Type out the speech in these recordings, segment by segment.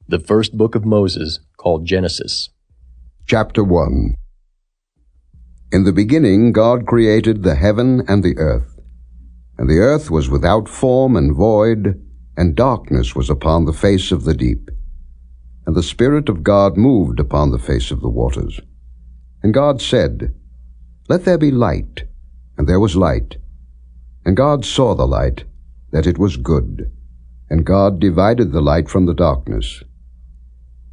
The first book of Moses, called Genesis. Chapter 1. In the beginning God created the heaven and the earth. And the earth was without form and void, and darkness was upon the face of the deep. And the Spirit of God moved upon the face of the waters. And God said, Let there be light. And there was light. And God saw the light, that it was good. And God divided the light from the darkness.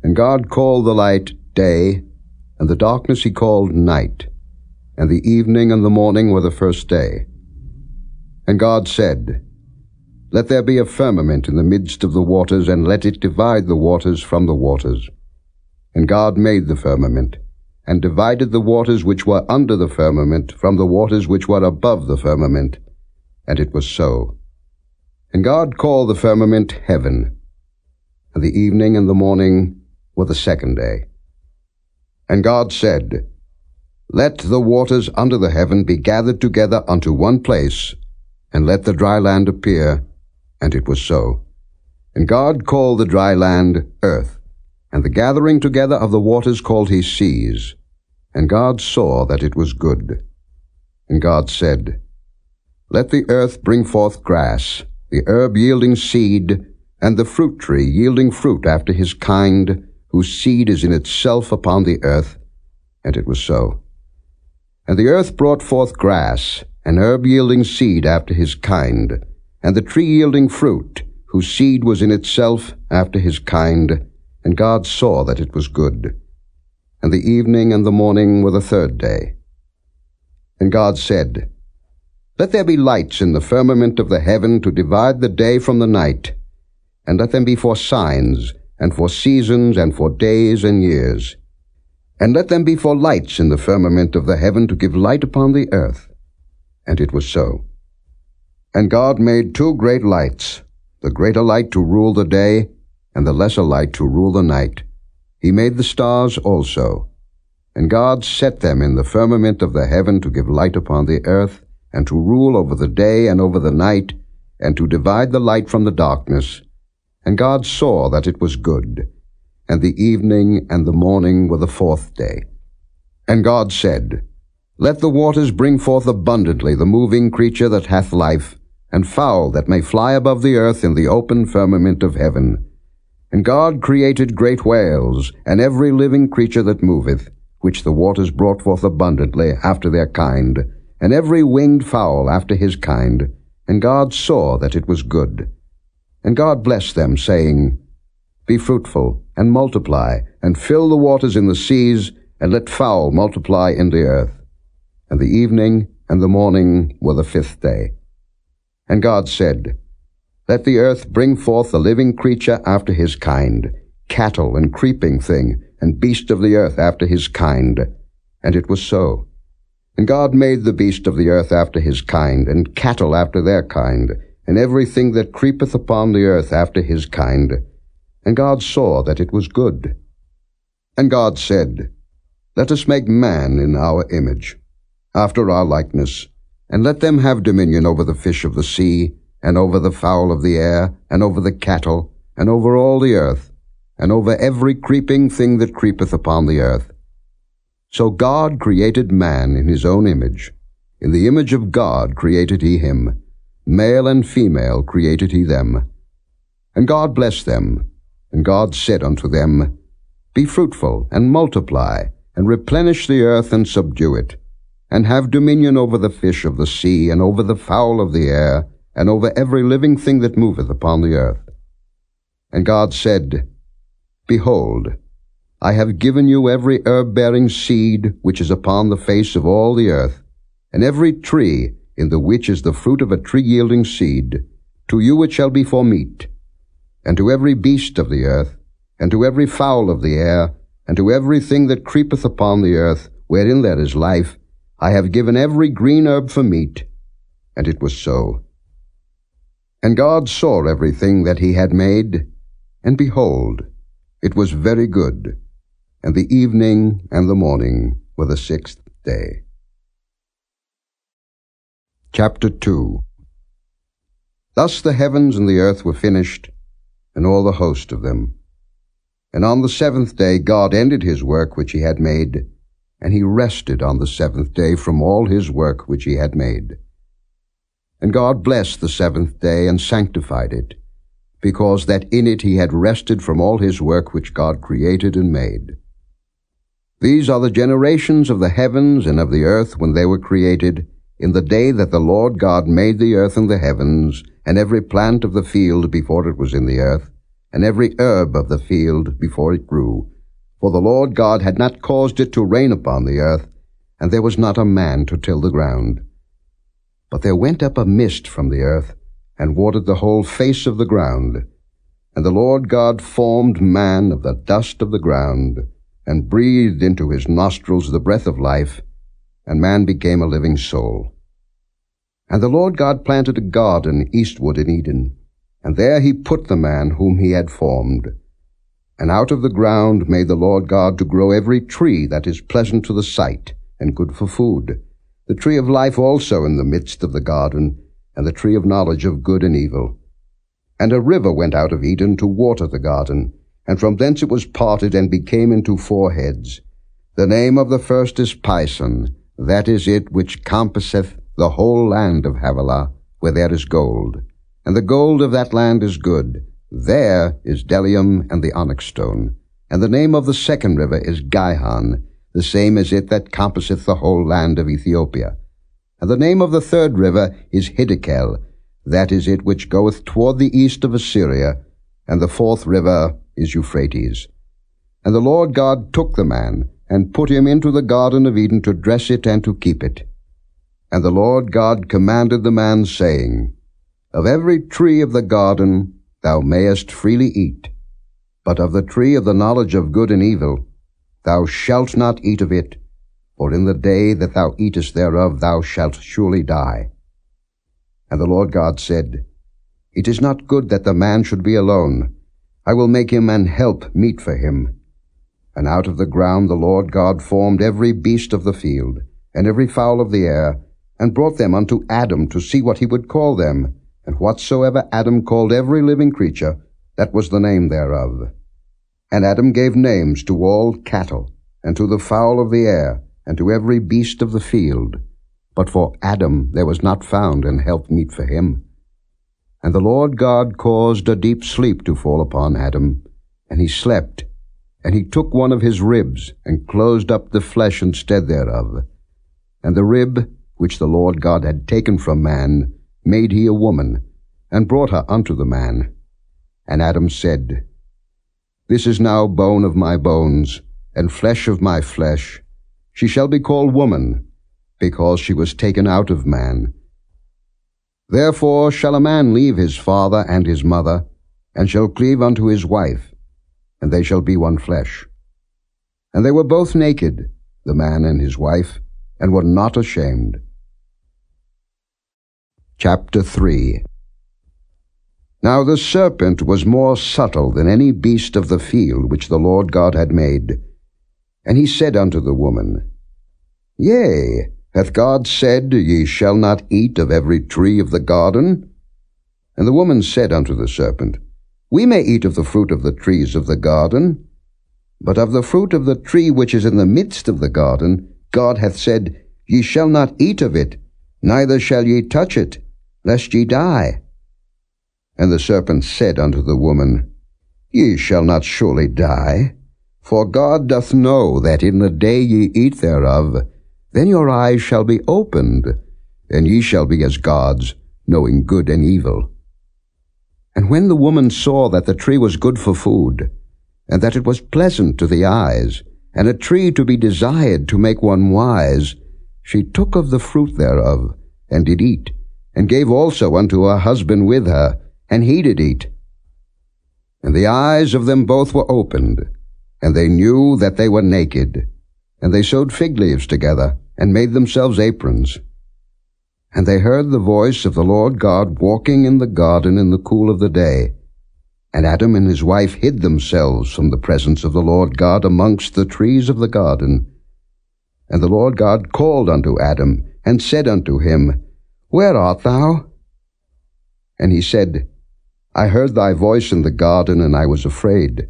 And God called the light day, and the darkness he called night. And the evening and the morning were the first day. And God said, Let there be a firmament in the midst of the waters, and let it divide the waters from the waters. And God made the firmament, and divided the waters which were under the firmament from the waters which were above the firmament. And it was so. And God called the firmament heaven. And the evening and the morning were the second day. And God said, Let the waters under the heaven be gathered together unto one place, and let the dry land appear. And it was so. And God called the dry land earth, and the gathering together of the waters called he seas. And God saw that it was good. And God said, Let the earth bring forth grass, the herb yielding seed, and the fruit tree yielding fruit after his kind, whose seed is in itself upon the earth. And it was so. And the earth brought forth grass, and herb yielding seed after his kind, and the tree yielding fruit, whose seed was in itself after his kind. And God saw that it was good. And the evening and the morning were the third day. And God said, Let there be lights in the firmament of the heaven to divide the day from the night, and let them be for signs, and for seasons, and for days and years. And let them be for lights in the firmament of the heaven to give light upon the earth. And it was so. And God made two great lights, the greater light to rule the day, and the lesser light to rule the night. He made the stars also. And God set them in the firmament of the heaven to give light upon the earth, and to rule over the day and over the night, and to divide the light from the darkness. And God saw that it was good. And the evening and the morning were the fourth day. And God said, Let the waters bring forth abundantly the moving creature that hath life, and fowl that may fly above the earth in the open firmament of heaven. And God created great whales, and every living creature that moveth, which the waters brought forth abundantly after their kind, and every winged fowl after his kind. And God saw that it was good. And God blessed them, saying, Be fruitful, and multiply, and fill the waters in the seas, and let fowl multiply in the earth. And the evening and the morning were the fifth day. And God said, Let the earth bring forth a living creature after his kind, cattle and creeping thing, and beast of the earth after his kind. And it was so. And God made the beast of the earth after his kind, and cattle after their kind, and everything that creepeth upon the earth after his kind. And God saw that it was good. And God said, Let us make man in our image, after our likeness, and let them have dominion over the fish of the sea, and over the fowl of the air, and over the cattle, and over all the earth, and over every creeping thing that creepeth upon the earth. So God created man in his own image. In the image of God created he him. Male and female created he them. And God blessed them. And God said unto them, Be fruitful, and multiply, and replenish the earth, and subdue it, and have dominion over the fish of the sea, and over the fowl of the air, and over every living thing that moveth upon the earth. And God said, Behold, I have given you every herb-bearing seed which is upon the face of all the earth, and every tree in the which is the fruit of a tree yielding seed. To you it shall be for meat, and to every beast of the earth, and to every fowl of the air, and to everything that creepeth upon the earth, wherein there is life, I have given every green herb for meat. And it was so. And God saw everything that he had made, and behold, it was very good. And the evening and the morning were the sixth day. Chapter 2. Thus the heavens and the earth were finished, and all the host of them. And on the seventh day God ended his work which he had made, and he rested on the seventh day from all his work which he had made. And God blessed the seventh day and sanctified it, because that in it he had rested from all his work which God created and made. These are the generations of the heavens and of the earth when they were created, in the day that the Lord God made the earth and the heavens, and every plant of the field before it was in the earth, and every herb of the field before it grew. For the Lord God had not caused it to rain upon the earth, and there was not a man to till the ground. But there went up a mist from the earth, and watered the whole face of the ground. And the Lord God formed man of the dust of the ground, and breathed into his nostrils the breath of life, and man became a living soul. And the Lord God planted a garden eastward in Eden, and there he put the man whom he had formed. And out of the ground made the Lord God to grow every tree that is pleasant to the sight, and good for food, the tree of life also in the midst of the garden, and the tree of knowledge of good and evil. And a river went out of Eden to water the garden, and from thence it was parted and became into 4 heads. The name of the first is Pison, that is it which compasseth the whole land of Havilah, where there is gold. And the gold of that land is good. There is bdellium and the onyx stone. And the name of the second river is Gihon, the same as it that compasseth the whole land of Ethiopia. And the name of the third river is Hiddekel, that is it which goeth toward the east of Assyria. And the fourth river is Euphrates. And the Lord God took the man, and put him into the garden of Eden to dress it and to keep it. And the Lord God commanded the man, saying, Of every tree of the garden thou mayest freely eat, but of the tree of the knowledge of good and evil thou shalt not eat of it, for in the day that thou eatest thereof thou shalt surely die. And the Lord God said, It is not good that the man should be alone. I will make him an help meet for him. And out of the ground the Lord God formed every beast of the field, and every fowl of the air, and brought them unto Adam to see what he would call them. And whatsoever Adam called every living creature, that was the name thereof. And Adam gave names to all cattle, and to the fowl of the air, and to every beast of the field. But for Adam there was not found an help meet for him. And the Lord God caused a deep sleep to fall upon Adam, and he slept. And he took one of his ribs, and closed up the flesh instead thereof. And the rib, which the Lord God had taken from man, made he a woman, and brought her unto the man. And Adam said, This is now bone of my bones, and flesh of my flesh. She shall be called woman, because she was taken out of man. Therefore shall a man leave his father and his mother, and shall cleave unto his wife, and they shall be one flesh. And they were both naked, the man and his wife, and were not ashamed. Chapter 3. Now the serpent was more subtle than any beast of the field which the Lord God had made. And he said unto the woman, Yea, hath God said, Ye shall not eat of every tree of the garden? And the woman said unto the serpent, We may eat of the fruit of the trees of the garden, but of the fruit of the tree which is in the midst of the garden, God hath said, Ye shall not eat of it, neither shall ye touch it, lest ye die. And the serpent said unto the woman, Ye shall not surely die, for God doth know that in the day ye eat thereof, then your eyes shall be opened, and ye shall be as gods, knowing good and evil. And when the woman saw that the tree was good for food, and that it was pleasant to the eyes, and a tree to be desired to make one wise, she took of the fruit thereof, and did eat, and gave also unto her husband with her, and he did eat. And the eyes of them both were opened, and they knew that they were naked. And they sewed fig leaves together, and made themselves aprons. And they heard the voice of the Lord God walking in the garden in the cool of the day. And Adam and his wife hid themselves from the presence of the Lord God amongst the trees of the garden. And the Lord God called unto Adam, and said unto him, Where art thou? And he said, I heard thy voice in the garden, and I was afraid,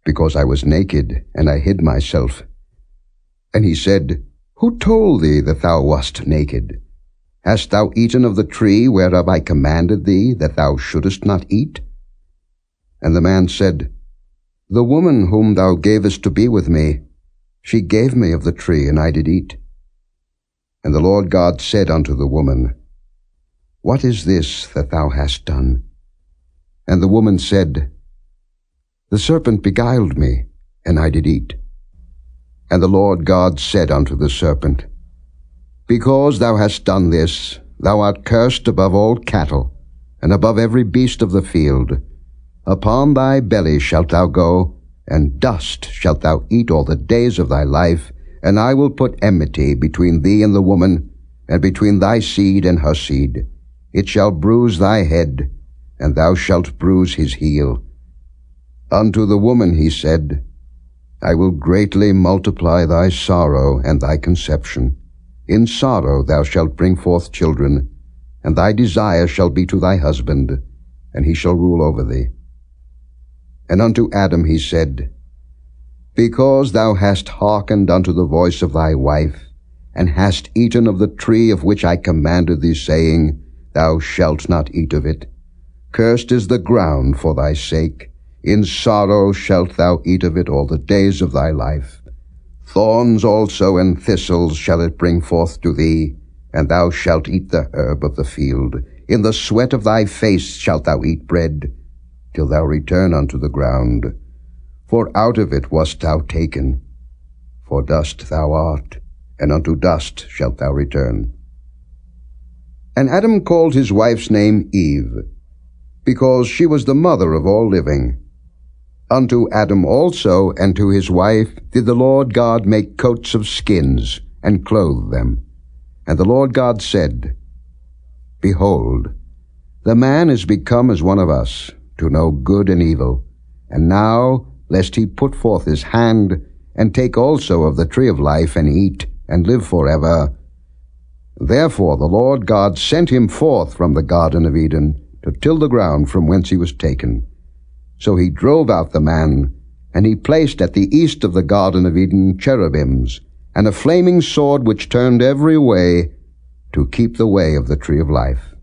because I was naked, and I hid myself. And he said, Who told thee that thou wast naked? Hast thou eaten of the tree whereof I commanded thee that thou shouldest not eat? And the man said, The woman whom thou gavest to be with me, she gave me of the tree, and I did eat. And the Lord God said unto the woman, What is this that thou hast done? And the woman said, The serpent beguiled me, and I did eat. And the Lord God said unto the serpent, Because thou hast done this, thou art cursed above all cattle, and above every beast of the field. Upon thy belly shalt thou go, and dust shalt thou eat all the days of thy life, and I will put enmity between thee and the woman, and between thy seed and her seed. It shall bruise thy head, and thou shalt bruise his heel. Unto the woman he said, I will greatly multiply thy sorrow and thy conception. In sorrow thou shalt bring forth children, and thy desire shall be to thy husband, and he shall rule over thee. And unto Adam he said, Because thou hast hearkened unto the voice of thy wife, and hast eaten of the tree of which I commanded thee, saying, Thou shalt not eat of it. Cursed is the ground for thy sake. In sorrow shalt thou eat of it all the days of thy life. Thorns also and thistles shall it bring forth to thee, and thou shalt eat the herb of the field. In the sweat of thy face shalt thou eat bread, till thou return unto the ground. For out of it wast thou taken. For dust thou art, and unto dust shalt thou return. And Adam called his wife's name Eve, because she was the mother of all living. Unto Adam also and to his wife did the Lord God make coats of skins, and clothe them. And the Lord God said, Behold, the man is become as one of us, to know good and evil. And now, lest he put forth his hand, and take also of the tree of life, and eat, and live forever. Therefore the Lord God sent him forth from the Garden of Eden, to till the ground from whence he was taken. So he drove out the man, and he placed at the east of the Garden of Eden cherubims, and a flaming sword which turned every way, to keep the way of the tree of life.